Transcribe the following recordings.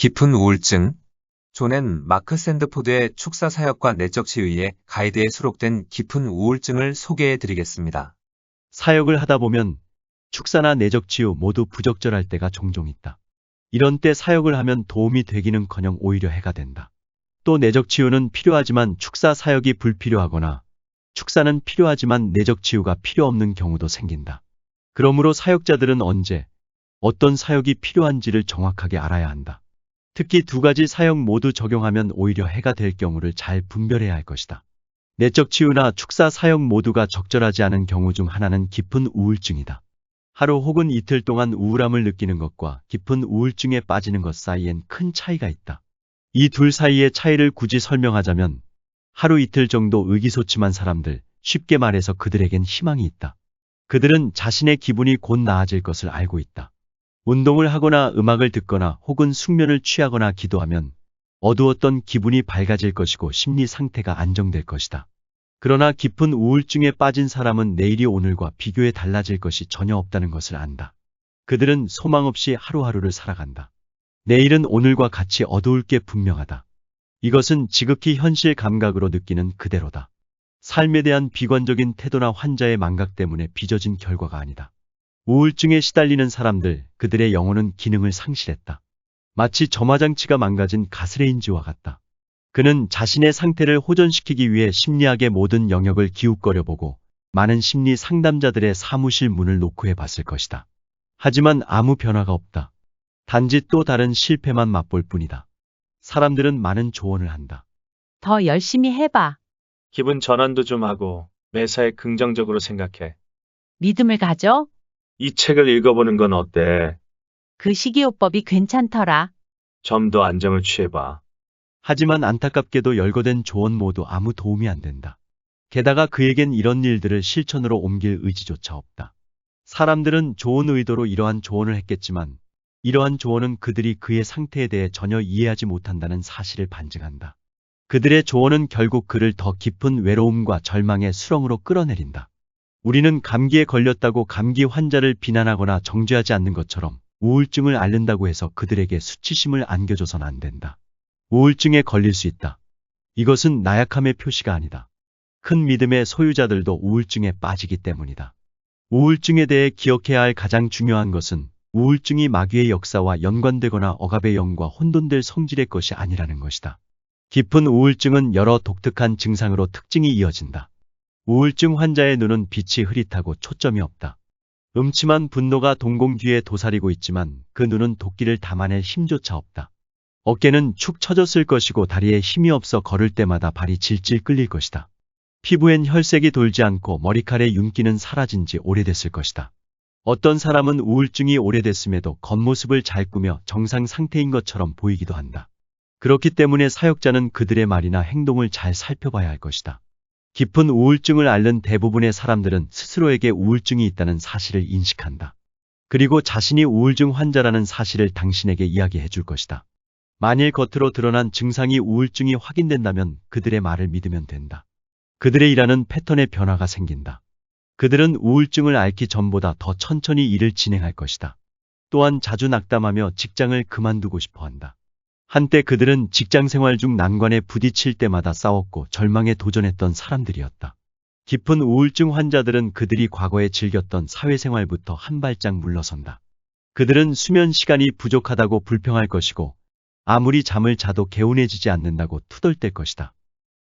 깊은 우울증. 존은 마크 샌드포드의 축사 사역과 내적 치유의 가이드에 수록된 깊은 우울증을 소개해 드리겠습니다. 사역을 하다 보면 축사나 내적 치유 모두 부적절할 때가 종종 있다. 이런 때 사역을 하면 도움이 되기는커녕 오히려 해가 된다. 또 내적 치유는 필요하지만 축사 사역이 불필요하거나 축사는 필요하지만 내적 치유가 필요 없는 경우도 생긴다. 그러므로 사역자들은 언제 어떤 사역이 필요한지를 정확하게 알아야 한다. 특히 두 가지 사역 모두 적용하면 오히려 해가 될 경우를 잘 분별해야 할 것이다. 내적 치유나 축사 사역 모두가 적절하지 않은 경우 중 하나는 깊은 우울증이다. 하루 혹은 이틀 동안 우울함을 느끼는 것과 깊은 우울증에 빠지는 것 사이엔 큰 차이가 있다. 이 둘 사이의 차이를 굳이 설명하자면 하루 이틀 정도 의기소침한 사람들, 쉽게 말해서 그들에겐 희망이 있다. 그들은 자신의 기분이 곧 나아질 것을 알고 있다. 운동을 하거나 음악을 듣거나 혹은 숙면을 취하거나 기도하면 어두웠던 기분이 밝아질 것이고 심리 상태가 안정될 것이다. 그러나 깊은 우울증에 빠진 사람은 내일이 오늘과 비교해 달라질 것이 전혀 없다는 것을 안다. 그들은 소망 없이 하루하루를 살아간다. 내일은 오늘과 같이 어두울 게 분명하다. 이것은 지극히 현실 감각으로 느끼는 그대로다. 삶에 대한 비관적인 태도나 환자의 망각 때문에 빚어진 결과가 아니다. 우울증에 시달리는 사람들, 그들의 영혼은 기능을 상실했다. 마치 점화장치가 망가진 가스레인지와 같다. 그는 자신의 상태를 호전시키기 위해 심리학의 모든 영역을 기웃거려보고 많은 심리 상담자들의 사무실 문을 노크해 봤을 것이다. 하지만 아무 변화가 없다. 단지 또 다른 실패만 맛볼 뿐이다. 사람들은 많은 조언을 한다. 더 열심히 해봐. 기분 전환도 좀 하고 매사에 긍정적으로 생각해. 믿음을 가져. 이 책을 읽어보는 건 어때? 그 식이요법이 괜찮더라. 좀 더 안정을 취해봐. 하지만 안타깝게도 열거된 조언 모두 아무 도움이 안 된다. 게다가 그에겐 이런 일들을 실천으로 옮길 의지조차 없다. 사람들은 좋은 의도로 이러한 조언을 했겠지만 이러한 조언은 그들이 그의 상태에 대해 전혀 이해하지 못한다는 사실을 반증한다. 그들의 조언은 결국 그를 더 깊은 외로움과 절망의 수렁으로 끌어내린다. 우리는 감기에 걸렸다고 감기 환자를 비난하거나 정죄하지 않는 것처럼 우울증을 앓는다고 해서 그들에게 수치심을 안겨줘선 안 된다. 우울증에 걸릴 수 있다. 이것은 나약함의 표시가 아니다. 큰 믿음의 소유자들도 우울증에 빠지기 때문이다. 우울증에 대해 기억해야 할 가장 중요한 것은 우울증이 마귀의 역사와 연관되거나 억압의 영과 혼돈될 성질의 것이 아니라는 것이다. 깊은 우울증은 여러 독특한 증상으로 특징이 이어진다. 우울증 환자의 눈은 빛이 흐릿하고 초점이 없다. 음침한 분노가 동공 뒤에 도사리고 있지만 그 눈은 도끼를 담아낼 힘조차 없다. 어깨는 축 처졌을 것이고 다리에 힘이 없어 걸을 때마다 발이 질질 끌릴 것이다. 피부엔 혈색이 돌지 않고 머리칼의 윤기는 사라진 지 오래됐을 것이다. 어떤 사람은 우울증이 오래됐음에도 겉모습을 잘 꾸며 정상 상태인 것처럼 보이기도 한다. 그렇기 때문에 사역자는 그들의 말이나 행동을 잘 살펴봐야 할 것이다. 깊은 우울증을 앓는 대부분의 사람들은 스스로에게 우울증이 있다는 사실을 인식한다. 그리고 자신이 우울증 환자라는 사실을 당신에게 이야기해 줄 것이다. 만일 겉으로 드러난 증상이 우울증이 확인된다면 그들의 말을 믿으면 된다. 그들의 일하는 패턴에 변화가 생긴다. 그들은 우울증을 앓기 전보다 더 천천히 일을 진행할 것이다. 또한 자주 낙담하며 직장을 그만두고 싶어 한다. 한때 그들은 직장 생활 중 난관에 부딪힐 때마다 싸웠고 절망에 도전했던 사람들이었다. 깊은 우울증 환자들은 그들이 과거에 즐겼던 사회생활부터 한 발짝 물러선다. 그들은 수면 시간이 부족하다고 불평할 것이고 아무리 잠을 자도 개운해지지 않는다고 투덜댈 것이다.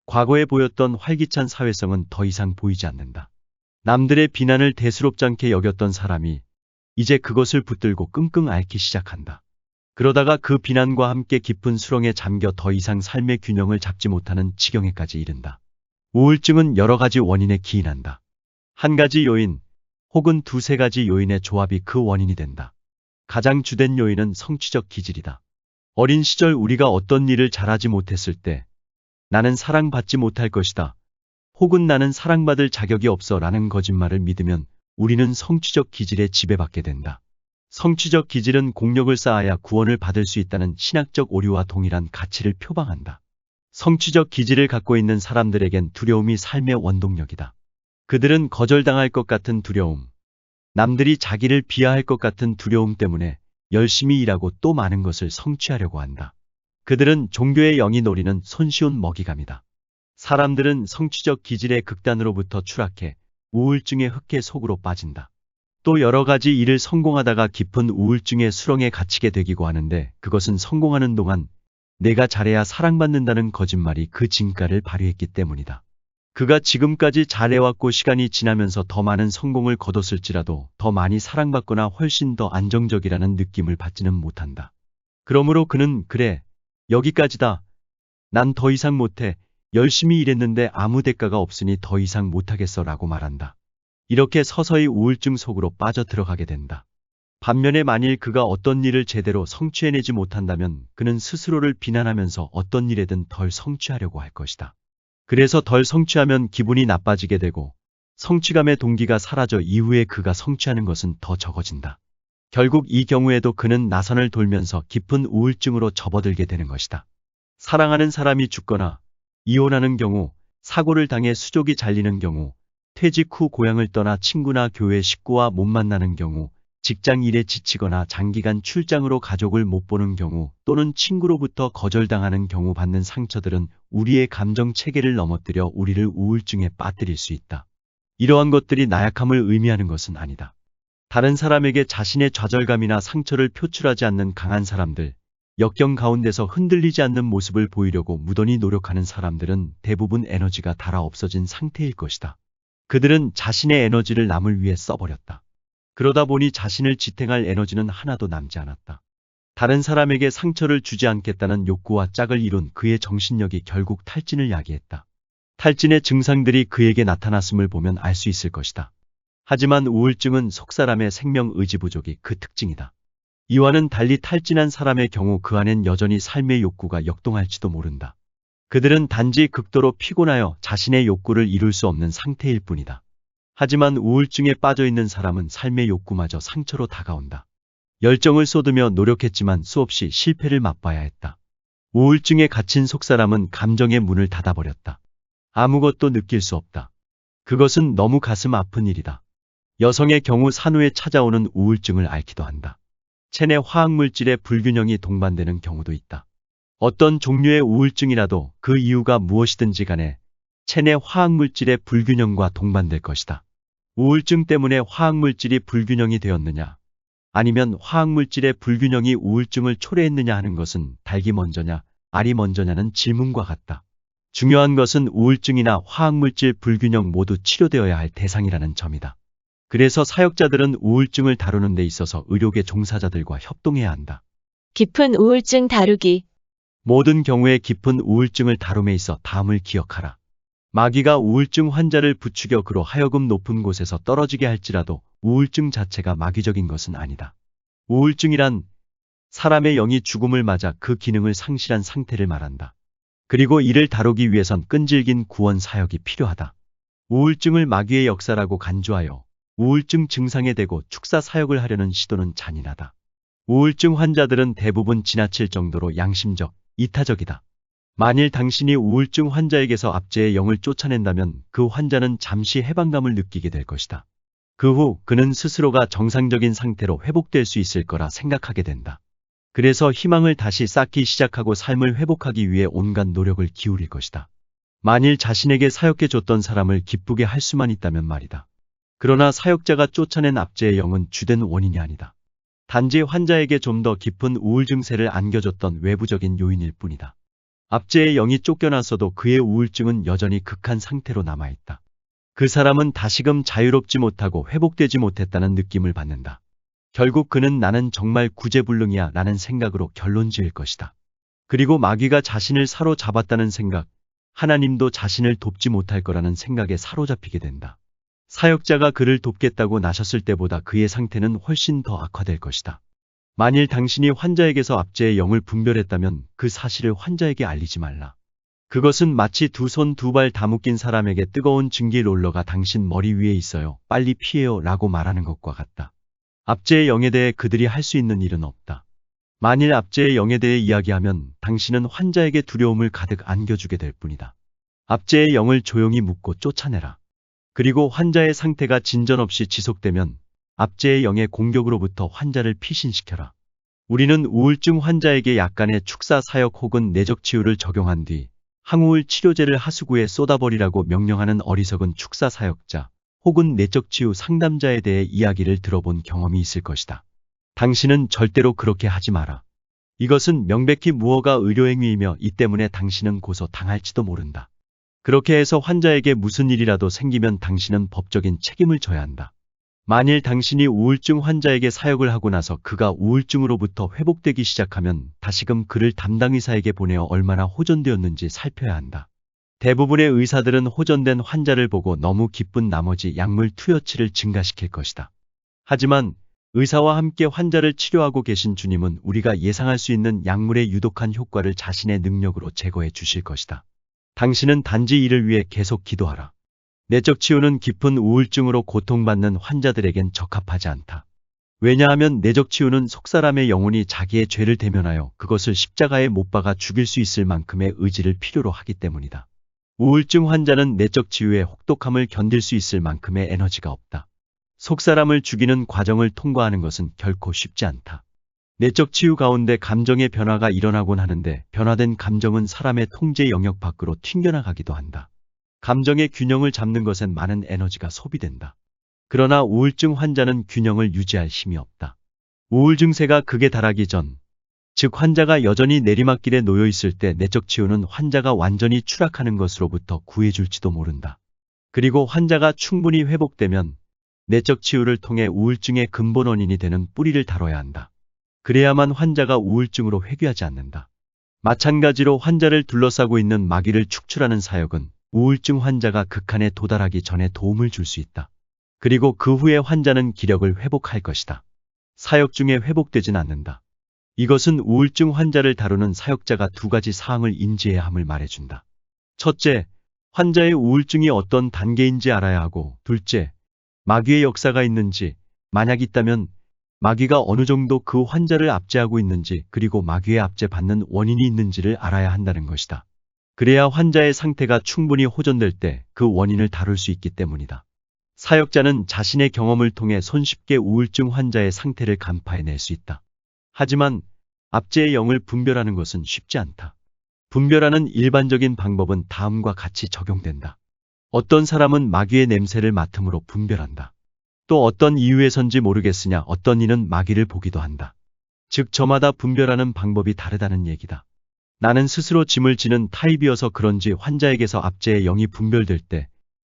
과거에 보였던 활기찬 사회성은 더 이상 보이지 않는다. 남들의 비난을 대수롭지 않게 여겼던 사람이 이제 그것을 붙들고 끙끙 앓기 시작한다. 그러다가 그 비난과 함께 깊은 수렁에 잠겨 더 이상 삶의 균형을 잡지 못하는 지경에까지 이른다. 우울증은 여러 가지 원인에 기인한다. 한 가지 요인 혹은 두세 가지 요인의 조합이 그 원인이 된다. 가장 주된 요인은 성취적 기질이다. 어린 시절 우리가 어떤 일을 잘하지 못했을 때 나는 사랑받지 못할 것이다. 혹은 나는 사랑받을 자격이 없어 라는 거짓말을 믿으면 우리는 성취적 기질에 지배받게 된다. 성취적 기질은 공력을 쌓아야 구원을 받을 수 있다는 신학적 오류와 동일한 가치를 표방한다. 성취적 기질을 갖고 있는 사람들에겐 두려움이 삶의 원동력이다. 그들은 거절당할 것 같은 두려움, 남들이 자기를 비하할 것 같은 두려움 때문에 열심히 일하고 또 많은 것을 성취하려고 한다. 그들은 종교의 영이 노리는 손쉬운 먹이감이다. 사람들은 성취적 기질의 극단으로부터 추락해 우울증의 흑해 속으로 빠진다. 또 여러 가지 일을 성공하다가 깊은 우울증의 수렁에 갇히게 되기도 하는데 그것은 성공하는 동안 내가 잘해야 사랑받는다는 거짓말이 그 진가를 발휘했기 때문이다. 그가 지금까지 잘해왔고 시간이 지나면서 더 많은 성공을 거뒀을지라도 더 많이 사랑받거나 훨씬 더 안정적이라는 느낌을 받지는 못한다. 그러므로 그는 그래, 여기까지다. 난 더 이상 못해. 열심히 일했는데 아무 대가가 없으니 더 이상 못하겠어 라고 말한다. 이렇게 서서히 우울증 속으로 빠져 들어가게 된다. 반면에 만일 그가 어떤 일을 제대로 성취해내지 못한다면 그는 스스로를 비난하면서 어떤 일에든 덜 성취하려고 할 것이다. 그래서 덜 성취하면 기분이 나빠지게 되고 성취감의 동기가 사라져 이후에 그가 성취하는 것은 더 적어진다. 결국 이 경우에도 그는 나선을 돌면서 깊은 우울증으로 접어들게 되는 것이다. 사랑하는 사람이 죽거나 이혼하는 경우, 사고를 당해 수족이 잘리는 경우, 퇴직 후 고향을 떠나 친구나 교회 식구와 못 만나는 경우, 직장 일에 지치거나 장기간 출장으로 가족을 못 보는 경우 또는 친구로부터 거절당하는 경우 받는 상처들은 우리의 감정 체계를 넘어뜨려 우리를 우울증에 빠뜨릴 수 있다. 이러한 것들이 나약함을 의미하는 것은 아니다. 다른 사람에게 자신의 좌절감이나 상처를 표출하지 않는 강한 사람들, 역경 가운데서 흔들리지 않는 모습을 보이려고 무던히 노력하는 사람들은 대부분 에너지가 닳아 없어진 상태일 것이다. 그들은 자신의 에너지를 남을 위해 써버렸다. 그러다 보니 자신을 지탱할 에너지는 하나도 남지 않았다. 다른 사람에게 상처를 주지 않겠다는 욕구와 짝을 이룬 그의 정신력이 결국 탈진을 야기했다. 탈진의 증상들이 그에게 나타났음을 보면 알 수 있을 것이다. 하지만 우울증은 속사람의 생명 의지 부족이 그 특징이다. 이와는 달리 탈진한 사람의 경우 그 안엔 여전히 삶의 욕구가 역동할지도 모른다. 그들은 단지 극도로 피곤하여 자신의 욕구를 이룰 수 없는 상태일 뿐이다. 하지만 우울증에 빠져있는 사람은 삶의 욕구마저 상처로 다가온다. 열정을 쏟으며 노력했지만 수없이 실패를 맛봐야 했다. 우울증에 갇힌 속사람은 감정의 문을 닫아버렸다. 아무것도 느낄 수 없다. 그것은 너무 가슴 아픈 일이다. 여성의 경우 산후에 찾아오는 우울증을 앓기도 한다. 체내 화학물질의 불균형이 동반되는 경우도 있다. 어떤 종류의 우울증이라도 그 이유가 무엇이든지 간에 체내 화학물질의 불균형과 동반될 것이다. 우울증 때문에 화학물질이 불균형이 되었느냐, 아니면 화학물질의 불균형이 우울증을 초래했느냐 하는 것은 닭이 먼저냐, 알이 먼저냐는 질문과 같다. 중요한 것은 우울증이나 화학물질 불균형 모두 치료되어야 할 대상이라는 점이다. 그래서 사역자들은 우울증을 다루는 데 있어서 의료계 종사자들과 협동해야 한다. 깊은 우울증 다루기. 모든 경우에 깊은 우울증을 다룸에 있어 다음을 기억하라. 마귀가 우울증 환자를 부추겨 그로 하여금 높은 곳에서 떨어지게 할지라도 우울증 자체가 마귀적인 것은 아니다. 우울증이란 사람의 영이 죽음을 맞아 그 기능을 상실한 상태를 말한다. 그리고 이를 다루기 위해선 끈질긴 구원 사역이 필요하다. 우울증을 마귀의 역사라고 간주하여 우울증 증상에 대고 축사 사역을 하려는 시도는 잔인하다. 우울증 환자들은 대부분 지나칠 정도로 양심적, 이타적이다. 만일 당신이 우울증 환자에게서 압제의 영을 쫓아낸다면 그 환자는 잠시 해방감을 느끼게 될 것이다. 그 후 그는 스스로가 정상적인 상태로 회복될 수 있을 거라 생각하게 된다. 그래서 희망을 다시 쌓기 시작하고 삶을 회복하기 위해 온갖 노력을 기울일 것이다. 만일 자신에게 사역해줬던 사람을 기쁘게 할 수만 있다면 말이다. 그러나 사역자가 쫓아낸 압제의 영은 주된 원인이 아니다. 단지 환자에게 좀 더 깊은 우울 증세를 안겨줬던 외부적인 요인일 뿐이다. 압제의 영이 쫓겨났어도 그의 우울증은 여전히 극한 상태로 남아있다. 그 사람은 다시금 자유롭지 못하고 회복되지 못했다는 느낌을 받는다. 결국 그는 나는 정말 구제불능이야 라는 생각으로 결론 지을 것이다. 그리고 마귀가 자신을 사로잡았다는 생각, 하나님도 자신을 돕지 못할 거라는 생각에 사로잡히게 된다. 사역자가 그를 돕겠다고 나섰을 때보다 그의 상태는 훨씬 더 악화될 것이다. 만일 당신이 환자에게서 압제의 영을 분별했다면 그 사실을 환자에게 알리지 말라. 그것은 마치 두 손 두 발 다 묶인 사람에게 뜨거운 증기 롤러가 당신 머리 위에 있어요. 빨리 피해요 라고 말하는 것과 같다. 압제의 영에 대해 그들이 할 수 있는 일은 없다. 만일 압제의 영에 대해 이야기하면 당신은 환자에게 두려움을 가득 안겨주게 될 뿐이다. 압제의 영을 조용히 묶고 쫓아내라. 그리고 환자의 상태가 진전 없이 지속되면 압제의 영의 공격으로부터 환자를 피신시켜라. 우리는 우울증 환자에게 약간의 축사 사역 혹은 내적 치유를 적용한 뒤 항우울 치료제를 하수구에 쏟아버리라고 명령하는 어리석은 축사 사역자 혹은 내적 치유 상담자에 대해 이야기를 들어본 경험이 있을 것이다. 당신은 절대로 그렇게 하지 마라. 이것은 명백히 무허가 의료행위이며 이 때문에 당신은 고소 당할지도 모른다. 그렇게 해서 환자에게 무슨 일이라도 생기면 당신은 법적인 책임을 져야 한다. 만일 당신이 우울증 환자에게 사역을 하고 나서 그가 우울증으로부터 회복되기 시작하면 다시금 그를 담당 의사에게 보내어 얼마나 호전되었는지 살펴야 한다. 대부분의 의사들은 호전된 환자를 보고 너무 기쁜 나머지 약물 투여치를 증가시킬 것이다. 하지만 의사와 함께 환자를 치료하고 계신 주님은 우리가 예상할 수 있는 약물의 유독한 효과를 자신의 능력으로 제거해 주실 것이다. 당신은 단지 이를 위해 계속 기도하라. 내적 치유는 깊은 우울증으로 고통받는 환자들에겐 적합하지 않다. 왜냐하면 내적 치유는 속사람의 영혼이 자기의 죄를 대면하여 그것을 십자가에 못 박아 죽일 수 있을 만큼의 의지를 필요로 하기 때문이다. 우울증 환자는 내적 치유의 혹독함을 견딜 수 있을 만큼의 에너지가 없다. 속사람을 죽이는 과정을 통과하는 것은 결코 쉽지 않다. 내적 치유 가운데 감정의 변화가 일어나곤 하는데 변화된 감정은 사람의 통제 영역 밖으로 튕겨나가기도 한다. 감정의 균형을 잡는 것엔 많은 에너지가 소비된다. 그러나 우울증 환자는 균형을 유지할 힘이 없다. 우울 증세가 극에 달하기 전, 즉 환자가 여전히 내리막길에 놓여 있을 때 내적 치유는 환자가 완전히 추락하는 것으로부터 구해줄지도 모른다. 그리고 환자가 충분히 회복되면 내적 치유를 통해 우울증의 근본 원인이 되는 뿌리를 다뤄야 한다. 그래야만 환자가 우울증으로 회귀하지 않는다. 마찬가지로 환자를 둘러싸고 있는 마귀를 축출하는 사역은 우울증 환자가 극한에 도달하기 전에 도움을 줄 수 있다. 그리고 그 후에 환자는 기력을 회복할 것이다. 사역 중에 회복되진 않는다. 이것은 우울증 환자를 다루는 사역자가 두 가지 사항을 인지해야 함을 말해준다. 첫째, 환자의 우울증이 어떤 단계인지 알아야 하고, 둘째, 마귀의 역사가 있는지, 만약 있다면 마귀가 어느 정도 그 환자를 압제하고 있는지, 그리고 마귀의 압제받는 원인이 있는지를 알아야 한다는 것이다. 그래야 환자의 상태가 충분히 호전될 때 그 원인을 다룰 수 있기 때문이다. 사역자는 자신의 경험을 통해 손쉽게 우울증 환자의 상태를 간파해낼 수 있다. 하지만 압제의 영을 분별하는 것은 쉽지 않다. 분별하는 일반적인 방법은 다음과 같이 적용된다. 어떤 사람은 마귀의 냄새를 맡음으로 분별한다. 또 어떤 이유에선지 모르겠으냐 어떤 이는 마귀를 보기도 한다. 즉 저마다 분별하는 방법이 다르다는 얘기다. 나는 스스로 짐을 지는 타입이어서 그런지 환자에게서 압제의 영이 분별될 때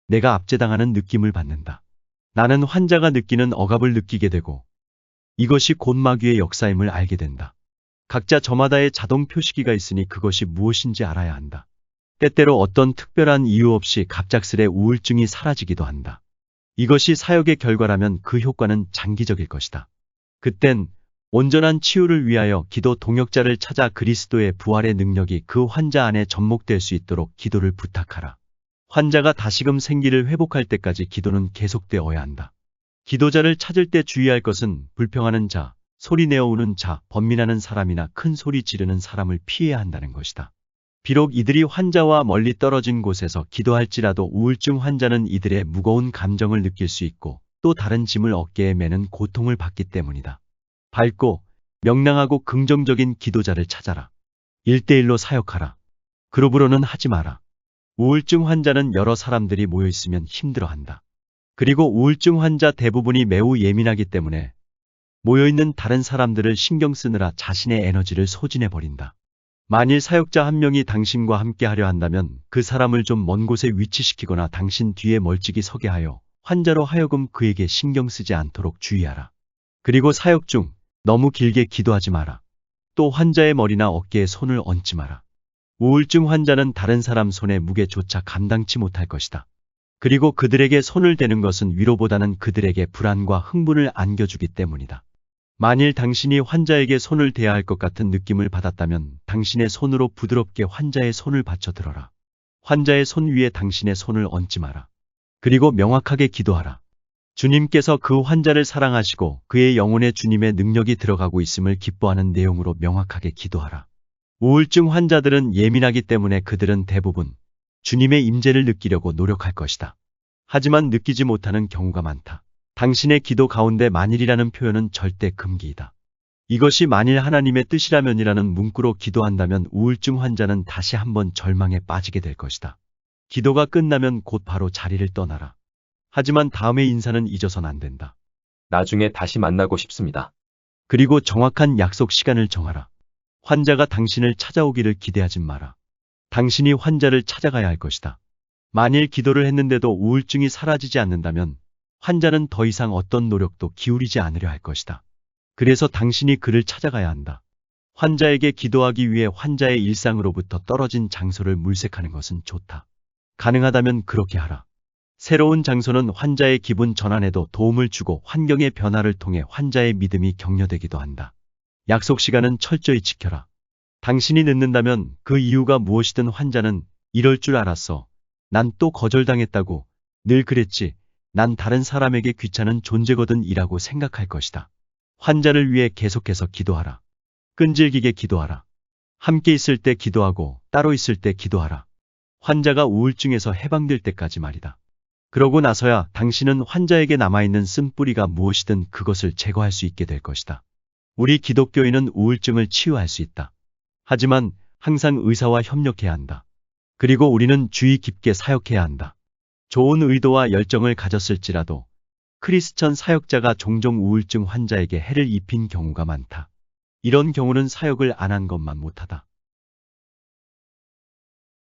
내가 압제당하는 느낌을 받는다. 나는 환자가 느끼는 억압을 느끼게 되고 이것이 곧 마귀의 역사임을 알게 된다. 각자 저마다의 자동 표시기가 있으니 그것이 무엇인지 알아야 한다. 때때로 어떤 특별한 이유 없이 갑작스레 우울증이 사라지기도 한다. 이것이 사역의 결과라면 그 효과는 장기적일 것이다. 그땐 온전한 치유를 위하여 기도 동역자를 찾아 그리스도의 부활의 능력이 그 환자 안에 접목될 수 있도록 기도를 부탁하라. 환자가 다시금 생기를 회복할 때까지 기도는 계속되어야 한다. 기도자를 찾을 때 주의할 것은 불평하는 자, 소리 내어 우는 자, 번민하는 사람이나 큰 소리 지르는 사람을 피해야 한다는 것이다. 비록 이들이 환자와 멀리 떨어진 곳에서 기도할지라도 우울증 환자는 이들의 무거운 감정을 느낄 수 있고 또 다른 짐을 어깨에 매는 고통을 받기 때문이다. 밝고 명랑하고 긍정적인 기도자를 찾아라. 1대1로 사역하라. 그룹으로는 하지 마라. 우울증 환자는 여러 사람들이 모여 있으면 힘들어한다. 그리고 우울증 환자 대부분이 매우 예민하기 때문에 모여있는 다른 사람들을 신경 쓰느라 자신의 에너지를 소진해버린다. 만일 사역자 한 명이 당신과 함께 하려 한다면 그 사람을 좀 먼 곳에 위치시키거나 당신 뒤에 멀찍이 서게 하여 환자로 하여금 그에게 신경 쓰지 않도록 주의하라. 그리고 사역 중 너무 길게 기도하지 마라. 또 환자의 머리나 어깨에 손을 얹지 마라. 우울증 환자는 다른 사람 손의 무게조차 감당치 못할 것이다. 그리고 그들에게 손을 대는 것은 위로보다는 그들에게 불안과 흥분을 안겨주기 때문이다. 만일 당신이 환자에게 손을 대야 할 것 같은 느낌을 받았다면 당신의 손으로 부드럽게 환자의 손을 받쳐들어라. 환자의 손 위에 당신의 손을 얹지 마라. 그리고 명확하게 기도하라. 주님께서 그 환자를 사랑하시고 그의 영혼에 주님의 능력이 들어가고 있음을 기뻐하는 내용으로 명확하게 기도하라. 우울증 환자들은 예민하기 때문에 그들은 대부분 주님의 임재를 느끼려고 노력할 것이다. 하지만 느끼지 못하는 경우가 많다. 당신의 기도 가운데 만일이라는 표현은 절대 금기이다. 이것이 만일 하나님의 뜻이라면이라는 문구로 기도한다면 우울증 환자는 다시 한번 절망에 빠지게 될 것이다. 기도가 끝나면 곧 바로 자리를 떠나라. 하지만 다음의 인사는 잊어선 안 된다. 나중에 다시 만나고 싶습니다. 그리고 정확한 약속 시간을 정하라. 환자가 당신을 찾아오기를 기대하지 마라. 당신이 환자를 찾아가야 할 것이다. 만일 기도를 했는데도 우울증이 사라지지 않는다면 환자는 더 이상 어떤 노력도 기울이지 않으려 할 것이다. 그래서 당신이 그를 찾아가야 한다. 환자에게 기도하기 위해 환자의 일상으로부터 떨어진 장소를 물색하는 것은 좋다. 가능하다면 그렇게 하라. 새로운 장소는 환자의 기분 전환에도 도움을 주고 환경의 변화를 통해 환자의 믿음이 격려되기도 한다. 약속 시간은 철저히 지켜라. 당신이 늦는다면 그 이유가 무엇이든 환자는 이럴 줄 알았어. 난 또 거절당했다고. 늘 그랬지. 난 다른 사람에게 귀찮은 존재거든 이라고 생각할 것이다. 환자를 위해 계속해서 기도하라. 끈질기게 기도하라. 함께 있을 때 기도하고 따로 있을 때 기도하라. 환자가 우울증에서 해방될 때까지 말이다. 그러고 나서야 당신은 환자에게 남아있는 쓴뿌리가 무엇이든 그것을 제거할 수 있게 될 것이다. 우리 기독교인은 우울증을 치유할 수 있다. 하지만 항상 의사와 협력해야 한다. 그리고 우리는 주의 깊게 사역해야 한다. 좋은 의도와 열정을 가졌을지라도 크리스천 사역자가 종종 우울증 환자에게 해를 입힌 경우가 많다. 이런 경우는 사역을 안 한 것만 못하다.